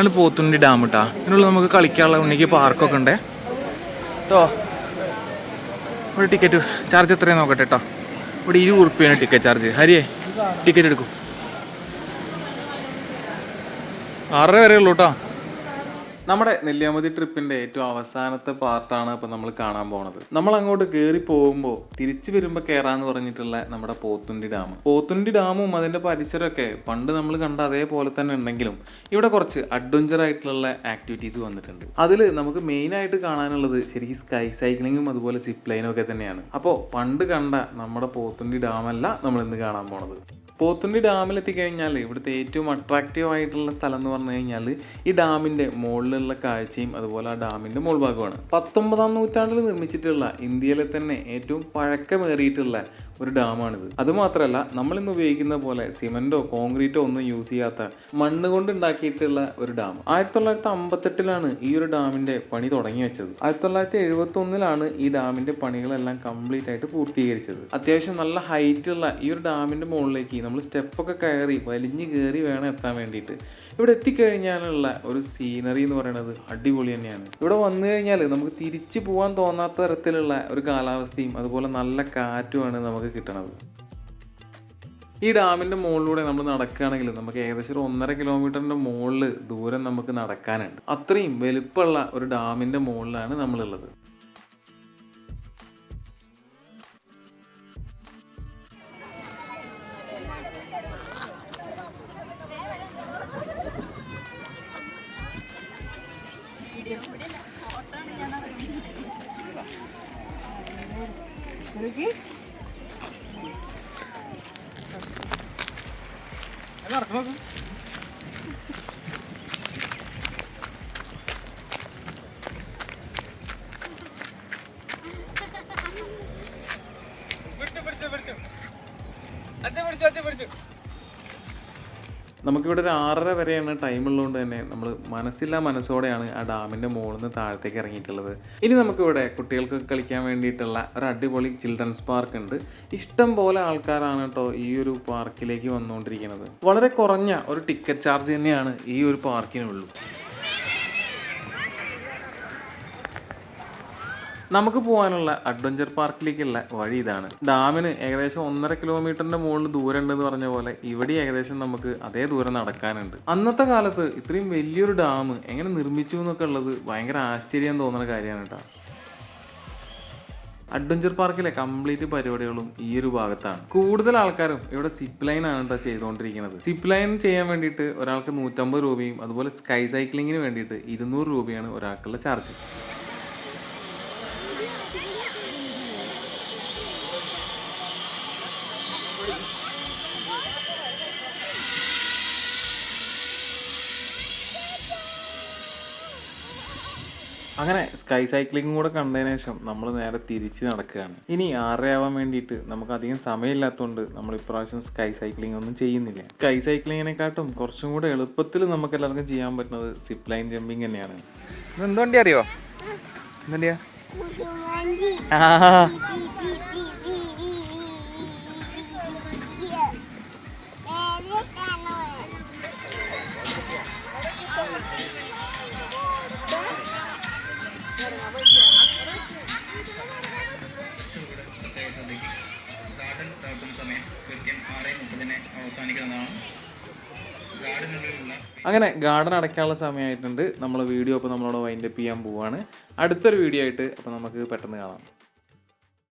ആണ് പോത്തുണ്ടി ഡാം കേട്ടോ. ഇതിനുള്ള നമുക്ക് കളിക്കാനുള്ള ഉണ്ണിക്ക് പാർക്കൊക്കെ ഉണ്ട് കേട്ടോ. ഒരു ടിക്കറ്റ് ചാർജ് എത്രയാണ് നോക്കട്ടെ കേട്ടോ. ഇവിടെ 20 ഉറുപ്പിയാണ് ടിക്കറ്റ് ചാർജ്. ഹരിയേ ടിക്കറ്റ് എടുക്കും. 6:30 വരെ ഉള്ളൂ കേട്ടോ. നമ്മുടെ നെല്ലിയാമ്പതി ട്രിപ്പിൻ്റെ ഏറ്റവും അവസാനത്തെ പാർട്ടാണ് ഇപ്പോൾ നമ്മൾ കാണാൻ പോണത്. നമ്മൾ അങ്ങോട്ട് കയറി പോകുമ്പോൾ തിരിച്ചു വരുമ്പോൾ കയറാന്ന് പറഞ്ഞിട്ടുള്ള നമ്മുടെ പോത്തുണ്ടി ഡാമും അതിൻ്റെ പരിസരമൊക്കെ പണ്ട് നമ്മൾ കണ്ട അതേപോലെ തന്നെ ഉണ്ടെങ്കിലും ഇവിടെ കുറച്ച് അഡ്വഞ്ചർ ആയിട്ടുള്ള ആക്ടിവിറ്റീസ് വന്നിട്ടുണ്ട്. അതിൽ നമുക്ക് മെയിനായിട്ട് കാണാനുള്ളത് ശരിക്കും സ്കൈ സൈക്ലിങ്ങും അതുപോലെ സിപ്പ് ലൈനും ഒക്കെ തന്നെയാണ്. അപ്പോൾ പണ്ട് കണ്ട നമ്മുടെ പോത്തുണ്ടി ഡാമല്ല നമ്മൾ ഇന്ന് കാണാൻ പോണത്. പോത്തുണ്ടി ഡാമിലെത്തിക്കഴിഞ്ഞാൽ ഇവിടുത്തെ ഏറ്റവും അട്രാക്റ്റീവ് ആയിട്ടുള്ള സ്ഥലം എന്ന് പറഞ്ഞു കഴിഞ്ഞാൽ ഈ ഡാമിൻ്റെ മുകളിലുള്ള കാഴ്ചയും അതുപോലെ ആ ഡാമിൻ്റെ മുകൾ ഭാഗമാണ്. 19-ാം നൂറ്റാണ്ടിൽ നിർമ്മിച്ചിട്ടുള്ള ഇന്ത്യയിലെ തന്നെ ഏറ്റവും പഴക്കമേറിയിട്ടുള്ള ഒരു ഡാമാണിത്. അതുമാത്രമല്ല നമ്മളിന്ന് ഉപയോഗിക്കുന്ന പോലെ സിമെൻറ്റോ കോൺക്രീറ്റോ ഒന്നും യൂസ് ചെയ്യാത്ത മണ്ണ് കൊണ്ട് ഉണ്ടാക്കിയിട്ടുള്ള ഒരു ഡാം. 1958 ഈ ഒരു ഡാമിൻ്റെ പണി തുടങ്ങി വെച്ചത്. 1971 ഈ ഡാമിൻ്റെ പണികളെല്ലാം കംപ്ലീറ്റ് ആയിട്ട് പൂർത്തീകരിച്ചത്. അത്യാവശ്യം നല്ല ഹൈറ്റുള്ള ഈ ഒരു ഡാമിൻ്റെ മുകളിലേക്ക് നമ്മൾ സ്റ്റെപ്പൊക്കെ കയറി വലിഞ്ഞ് കയറി വേണം എത്താൻ വേണ്ടിയിട്ട്. ഇവിടെ എത്തിക്കഴിഞ്ഞാലുള്ള ഒരു സീനറി എന്ന് പറയുന്നത് അടിപൊളി തന്നെയാണ്. ഇവിടെ വന്നു കഴിഞ്ഞാൽ നമുക്ക് തിരിച്ചു പോകാൻ തോന്നാത്ത തരത്തിലുള്ള ഒരു കാലാവസ്ഥയും അതുപോലെ നല്ല കാറ്റുമാണ് നമുക്ക് കിട്ടണത്. ഈ ഡാമിൻ്റെ മുകളിലൂടെ നമ്മൾ നടക്കുകയാണെങ്കിൽ നമുക്ക് ഏകദേശം ഒരു 1.5 കിലോമീറ്ററിൻ്റെ മുകളിൽ ദൂരം നമുക്ക് നടക്കാനുണ്ട്. അത്രയും വലുപ്പമുള്ള ഒരു ഡാമിൻ്റെ മുകളിലാണ് നമ്മളുള്ളത്. നമുക്കിവിടെ ഒരു 6:30 വരെയാണ് ടൈം ഉള്ളതുകൊണ്ട് തന്നെ നമ്മൾ മനസ്സോടെയാണ് ആ ഡാമിൻ്റെ മുകളിൽ നിന്ന് താഴത്തേക്ക് ഇറങ്ങിയിട്ടുള്ളത്. ഇനി നമുക്കിവിടെ കുട്ടികൾക്ക് കളിക്കാൻ വേണ്ടിയിട്ടുള്ള ഒരു അടിപൊളി ചിൽഡ്രൻസ് പാർക്ക് ഉണ്ട്. ഇഷ്ടം പോലെ ആൾക്കാരാണ് കേട്ടോ ഈ ഒരു പാർക്കിലേക്ക് വന്നുകൊണ്ടിരിക്കുന്നത്. വളരെ കുറഞ്ഞ ഒരു ടിക്കറ്റ് ചാർജ് തന്നെയാണ് ഈ ഒരു പാർക്കിനുള്ളൂ. നമുക്ക് പോകാനുള്ള അഡ്വഞ്ചർ പാർക്കിലേക്കുള്ള വഴി ഇതാണ്. ഡാമിന് ഏകദേശം 1.5 കിലോമീറ്ററിന്റെ മുകളിൽ ദൂരം ഉണ്ടെന്ന് പറഞ്ഞ പോലെ ഇവിടെ ഏകദേശം നമുക്ക് അതേ ദൂരം നടക്കാനുണ്ട്. അന്നത്തെ കാലത്ത് ഇത്രയും വലിയൊരു ഡാം എങ്ങനെ നിർമ്മിച്ചു എന്നൊക്കെ ഉള്ളത് ഭയങ്കര ആശ്ചര്യം തോന്നുന്ന കാര്യമാണ് കേട്ടോ. അഡ്വഞ്ചർ പാർക്കിലെ കംപ്ലീറ്റ് പരിപാടികളും ഈ ഒരു ഭാഗത്താണ്. കൂടുതൽ ആൾക്കാരും ഇവിടെ സിപ്പ് ലൈൻ ആണ് കേട്ടോ ചെയ്തുകൊണ്ടിരിക്കുന്നത്. സിപ്പ് ലൈൻ ചെയ്യാൻ വേണ്ടിയിട്ട് ഒരാൾക്ക് 150 രൂപയും അതുപോലെ സ്കൈ സൈക്ലിങ്ങിന് വേണ്ടിയിട്ട് 200 രൂപയാണ് ഒരാൾക്കുള്ള ചാർജ്. അങ്ങനെ സ്കൈ സൈക്ലിങ്ങും കൂടെ കണ്ടതിന് ശേഷം നമ്മൾ നേരെ തിരിച്ച് നടക്കുകയാണ്. ഇനി 6:30 ആവാൻ വേണ്ടിയിട്ട് നമുക്ക് അധികം സമയമില്ലാത്തതുകൊണ്ട് നമ്മൾ ഇപ്രാവശ്യം സ്കൈ സൈക്ലിംഗ് ഒന്നും ചെയ്യുന്നില്ല. സ്കൈ സൈക്ലിങ്ങിനെക്കാട്ടും കുറച്ചും കൂടെ എളുപ്പത്തിൽ നമുക്ക് എല്ലാവർക്കും ചെയ്യാൻ പറ്റുന്നത് സിപ്പ് ലൈൻ ജമ്പിങ് തന്നെയാണ്. എന്തുകൊണ്ടി അറിയോ? എന്തുകൊണ്ടിയാ? അങ്ങനെ ഗാർഡൻ അടയ്ക്കാനുള്ള സമയമായിട്ടുണ്ട്. നമ്മളെ വീഡിയോ അപ്പോൾ നമ്മളോട് വൈൻഡപ്പ് ചെയ്യാൻ പോവുകയാണ്. അടുത്തൊരു വീഡിയോ ആയിട്ട് അപ്പോൾ നമുക്ക് പെട്ടെന്ന് കാണാം.